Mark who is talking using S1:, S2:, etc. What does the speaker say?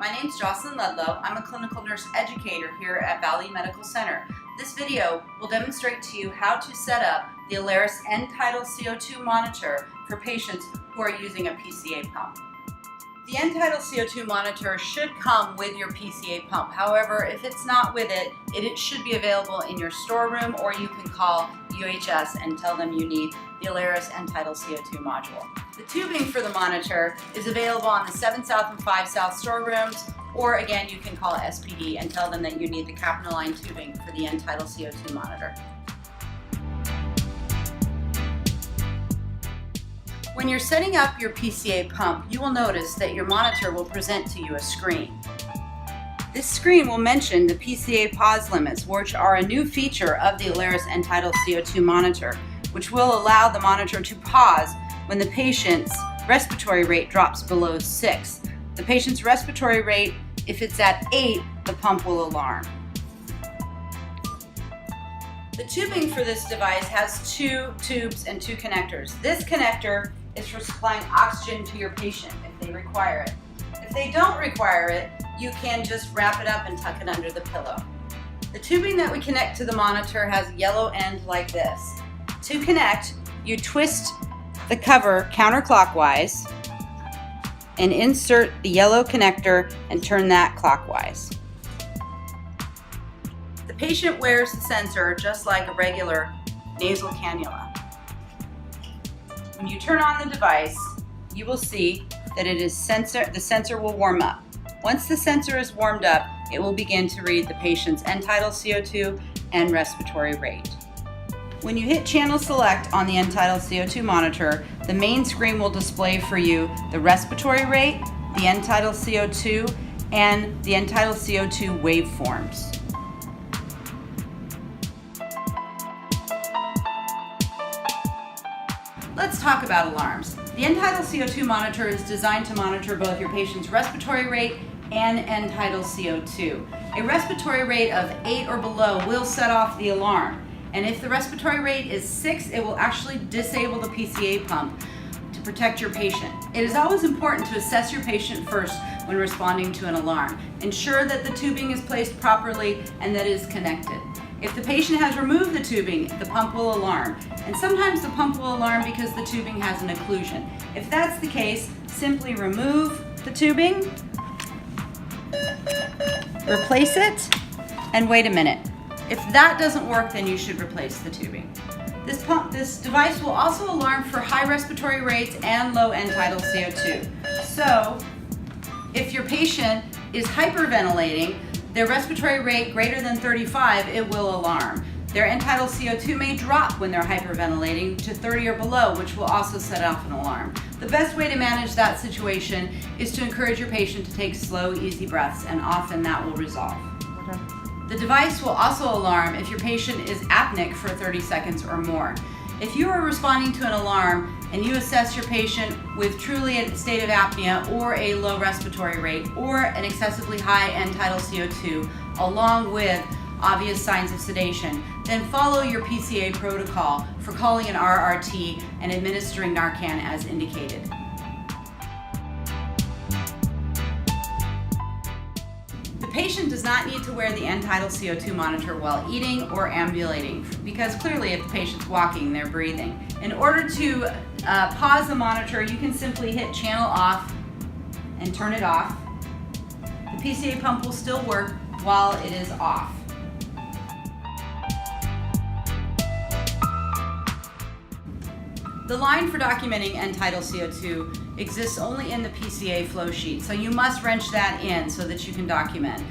S1: My name is Jocelyn Ludlow. I'm a clinical nurse educator here at Valley Medical Center. This video will demonstrate to you how to set up the Alaris end-tidal CO2 monitor for patients who are using a PCA pump. The end-tidal CO2 monitor should come with your PCA pump. However, if it's not with it, it should be available in your storeroom, or you can call UHS and tell them you need the Alaris end-tidal CO2 module. The tubing for the monitor is available on the 7 South and 5 South storerooms, or again, you can call SPD and tell them that you need the capnoline tubing for the end-tidal CO2 monitor. When you're setting up your PCA pump, you will notice that your monitor will present to you a screen. This screen will mention the PCA pause limits, which are a new feature of the Alaris end-tidal CO2 monitor, which will allow the monitor to pause when the patient's respiratory rate drops below 6. The patient's respiratory rate, if it's at 8, the pump will alarm. The tubing for this device has 2 tubes and 2 connectors. This connector is for supplying oxygen to your patient if they require it. If they don't require it, you can just wrap it up and tuck it under the pillow. The tubing that we connect to the monitor has a yellow end like this. To connect, you twist the cover counterclockwise and insert the yellow connector and turn that clockwise. The patient wears the sensor just like a regular nasal cannula. When you turn on the device, you will see that the sensor will warm up. Once the sensor is warmed up, it will begin to read the patient's end-tidal CO2 and respiratory rate. When you hit channel select on the end-tidal CO2 monitor, the main screen will display for you the respiratory rate, the end-tidal CO2, and the end-tidal CO2 waveforms. Let's talk about alarms. The end-tidal CO2 monitor is designed to monitor both your patient's respiratory rate and end-tidal CO2. A respiratory rate of 8 or below will set off the alarm. And if the respiratory rate is 6, it will actually disable the PCA pump to protect your patient. It is always important to assess your patient first when responding to an alarm. Ensure that the tubing is placed properly and that it is connected. If the patient has removed the tubing, the pump will alarm. And sometimes the pump will alarm because the tubing has an occlusion. If that's the case, simply remove the tubing, replace it, and wait a minute. If that doesn't work, then you should replace the tubing. This device will also alarm for high respiratory rates and low end-tidal CO2. So, if your patient is hyperventilating, their respiratory rate greater than 35, it will alarm. Their end-tidal CO2 may drop when they're hyperventilating to 30 or below, which will also set off an alarm. The best way to manage that situation is to encourage your patient to take slow, easy breaths, and often that will resolve. Okay. The device will also alarm if your patient is apneic for 30 seconds or more. If you are responding to an alarm and you assess your patient with truly a state of apnea or a low respiratory rate or an excessively high end-tidal CO2 along with obvious signs of sedation, then follow your PCA protocol for calling an RRT and administering Narcan as indicated. The patient does not need to wear the end-tidal CO2 monitor while eating or ambulating, because clearly if the patient's walking, they're breathing. In order to pause the monitor, you can simply hit channel off and turn it off. The PCA pump will still work while it is off. The line for documenting end-tidal CO2 exists only in the PCA flow sheet, so you must wrench that in so that you can document.